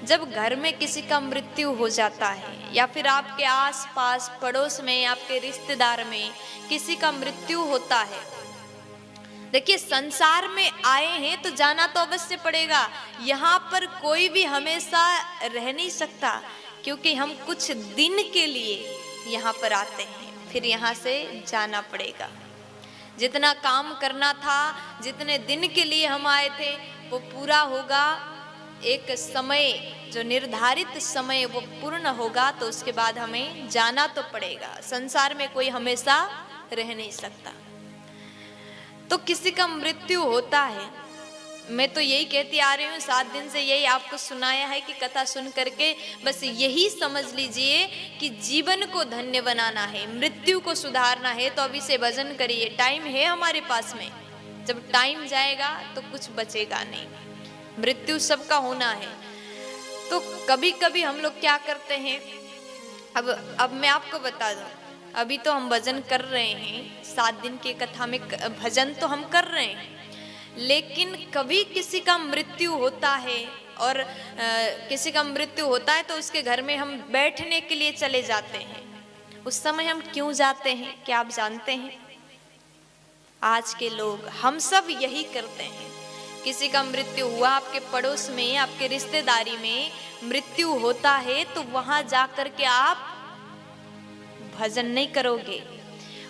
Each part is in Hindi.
जब घर में किसी का मृत्यु हो जाता है या फिर आपके आस पास पड़ोस में आपके रिश्तेदार में किसी का मृत्यु होता है, देखिए संसार में आए हैं तो जाना तो अवश्य पड़ेगा। यहाँ पर कोई भी हमेशा रह नहीं सकता, क्योंकि हम कुछ दिन के लिए यहाँ पर आते हैं, फिर यहाँ से जाना पड़ेगा। जितना काम करना था, जितने दिन के लिए हम आए थे, वो पूरा होगा। एक समय जो निर्धारित समय वो पूर्ण होगा, तो उसके बाद हमें जाना तो पड़ेगा। संसार में कोई हमेशा रह नहीं सकता। तो किसी का मृत्यु होता है, मैं तो यही कहती आ रही हूँ, 7 दिन से यही आपको सुनाया है कि कथा सुन करके बस यही समझ लीजिए कि जीवन को धन्य बनाना है, मृत्यु को सुधारना है, तो अभी से भजन करिए। टाइम है हमारे पास में, जब टाइम जाएगा तो कुछ बचेगा नहीं, मृत्यु सबका होना है। तो कभी कभी हम लोग क्या करते हैं, अब मैं आपको बता दूं, अभी तो हम भजन कर रहे हैं, 7 दिन की कथा में भजन तो हम कर रहे हैं, लेकिन कभी किसी का मृत्यु होता है और किसी का मृत्यु होता है तो उसके घर में हम बैठने के लिए चले जाते हैं। उस समय हम क्यों जाते हैं, क्या आप जानते हैं? आज के लोग हम सब यही करते हैं। किसी का मृत्यु हुआ, आपके पड़ोस में, आपके रिश्तेदारी में मृत्यु होता है, तो वहां जाकर के आप भजन नहीं करोगे।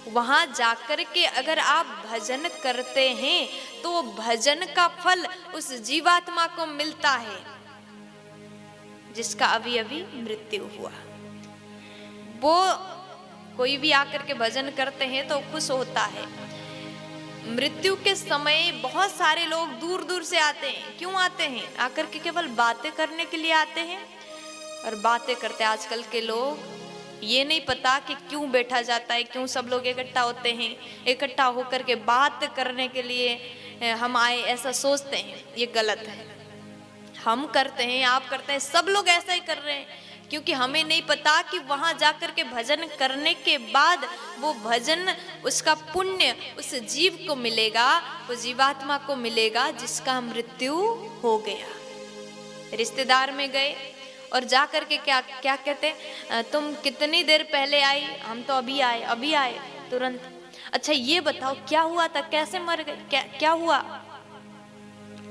वहां जाकर के अगर आप भजन करते हैं तो भजन का फल उस जीवात्मा को मिलता है जिसका अभी अभी मृत्यु हुआ। वो कोई भी आकर के भजन करते हैं तो खुश होता है। मृत्यु के समय बहुत सारे लोग दूर दूर से आते हैं। क्यों आते हैं? आकर के केवल बातें करने के लिए आते हैं। और बातें करते, आजकल के लोग ये नहीं पता कि क्यों बैठा जाता है, क्यों सब लोग इकट्ठा होते हैं। इकट्ठा होकर के बात करने के लिए हम आए, ऐसा सोचते हैं, ये गलत है। हम करते हैं, आप करते हैं, सब लोग ऐसा ही कर रहे हैं, क्योंकि हमें नहीं पता कि वहां जाकर के भजन करने के बाद वो भजन, उसका पुण्य उस जीव को मिलेगा, वो जीवात्मा को मिलेगा जिसका मृत्यु हो गया। रिश्तेदार में गए और जाकर के क्या क्या कहते, तुम कितनी देर पहले आई? हम तो अभी आए तुरंत। अच्छा ये बताओ क्या हुआ था, कैसे मर गए, क्या हुआ?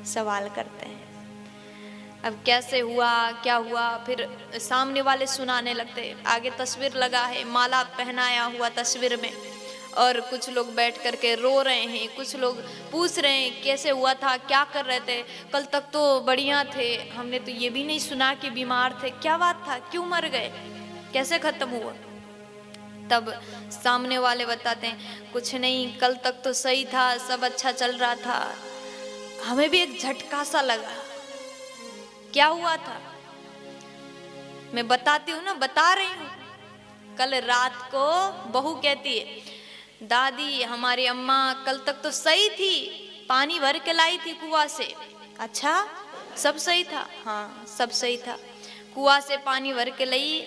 सवाल करते हैं। अब कैसे हुआ, क्या हुआ, फिर सामने वाले सुनाने लगते। आगे तस्वीर लगा है, माला पहनाया हुआ तस्वीर में, और कुछ लोग बैठ करके रो रहे हैं, कुछ लोग पूछ रहे हैं कैसे हुआ था, क्या कर रहे थे, कल तक तो बढ़िया थे, हमने तो ये भी नहीं सुना कि बीमार थे, क्या बात था, क्यों मर गए, कैसे खत्म हुआ? तब सामने वाले बताते हैं, कुछ नहीं, कल तक तो सही था, सब अच्छा चल रहा था, हमें भी एक झटका सा लगा। क्या हुआ था? मैं बताती हूँ ना, बता रही हूँ। कल रात को बहू कहती है, दादी हमारी अम्मा कल तक तो सही थी, पानी भर के लाई थी कुआं से। अच्छा, सब सही था? हाँ, सब सही था। कुआं से पानी भर के लाई,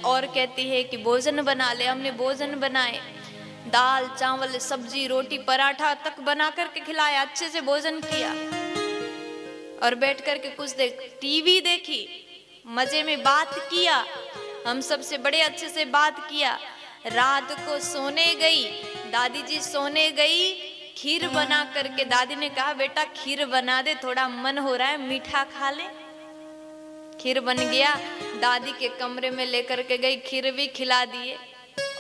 और कहती है कि भोजन बना ले। हमने भोजन बनाए, दाल चावल सब्जी रोटी पराठा तक बना करके खिलाया, अच्छे से भोजन किया, और बैठ करके कुछ टीवी देखी, मजे में बात किया, हम सबसे बड़े अच्छे से बात किया। रात को सोने गई, दादी जी सोने गई, खीर बना करके दादी ने कहा, बेटा खीर बना दे, थोड़ा मन हो रहा है मीठा खा ले। खीर बन गया, दादी के कमरे में लेकर के गई, खीर भी खिला दिए,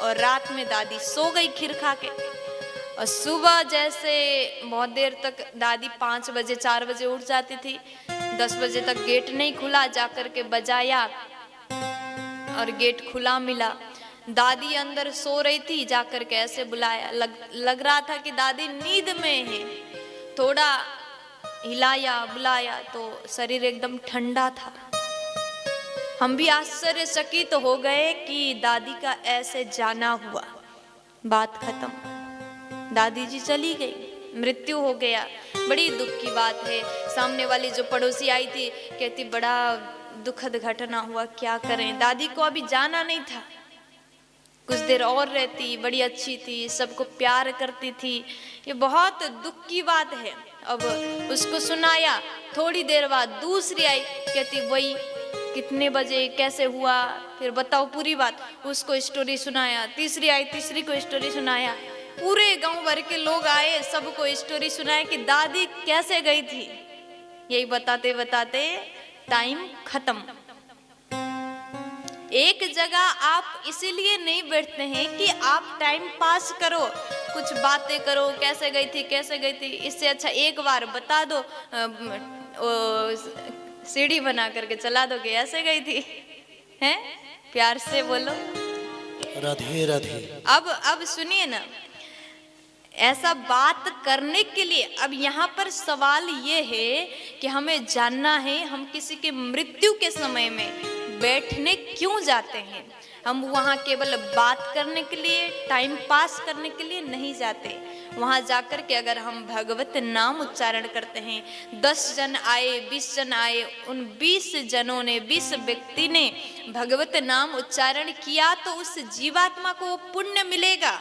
और रात में दादी सो गई खीर खा के। और सुबह जैसे बहुत देर तक दादी 5 बजे 4 बजे उठ जाती थी, 10 बजे तक गेट नहीं खुला, जाकर के बजाया और गेट खुला मिला। दादी अंदर सो रही थी, जाकर के ऐसे बुलाया, लग रहा था कि दादी नींद में है। थोड़ा हिलाया बुलाया तो शरीर एकदम ठंडा था। हम भी आश्चर्यचकित हो गए कि दादी का ऐसे जाना हुआ, बात खत्म, दादी जी चली गई, मृत्यु हो गया। बड़ी दुख की बात है। सामने वाली जो पड़ोसी आई थी कहती, बड़ा दुखद घटना हुआ, क्या करें, दादी को अभी जाना नहीं था, कुछ देर और रहती, बड़ी अच्छी थी, सबको प्यार करती थी, ये बहुत दुख की बात है। अब उसको सुनाया, थोड़ी देर बाद दूसरी आई, कहती वही कितने बजे कैसे हुआ, फिर बताओ पूरी बात। उसको स्टोरी सुनाया, तीसरी आई, तीसरी को स्टोरी सुनाया, पूरे गांव भर के लोग आए, सबको स्टोरी सुनाया कि दादी कैसे गई थी। यही बताते बताते टाइम खत्म। एक जगह आप इसीलिए नहीं बैठते हैं कि आप टाइम पास करो, कुछ बातें करो, कैसे गई थी कैसे गई थी। इससे अच्छा एक बार बता दो, सीढ़ी बना करके चला दो कि ऐसे गई थी, हैं? प्यार से बोलो राधे राधे। अब सुनिए ना, ऐसा बात करने के लिए अब यहाँ पर सवाल ये है कि हमें जानना है हम किसी के मृत्यु के समय में बैठने क्यों जाते हैं। हम वहाँ केवल बात करने के लिए, टाइम पास करने के लिए नहीं जाते। वहाँ जाकर के अगर हम भगवत नाम उच्चारण करते हैं, 10 जन आए, 20 जन आए, उन 20 जनों ने, 20 व्यक्ति ने भगवत नाम उच्चारण किया तो उस जीवात्मा को पुण्य मिलेगा,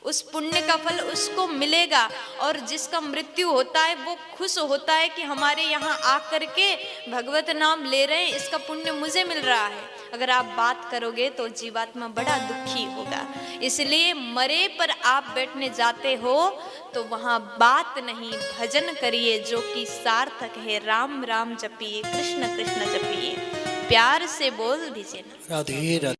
उस पुण्य का फल उसको मिलेगा। और जिसका मृत्यु होता है वो खुश होता है कि हमारे यहाँ आकर के भगवत नाम ले रहे हैं, इसका पुण्य मुझे मिल रहा है। अगर आप बात करोगे तो जीवात्मा बड़ा दुखी होगा। इसलिए मरे पर आप बैठने जाते हो तो वहाँ बात नहीं, भजन करिए जो कि सार्थक है। राम राम जपिए, कृष्ण कृष्ण जपिए। प्यार से बोल दीजिए ना, राधे राधे।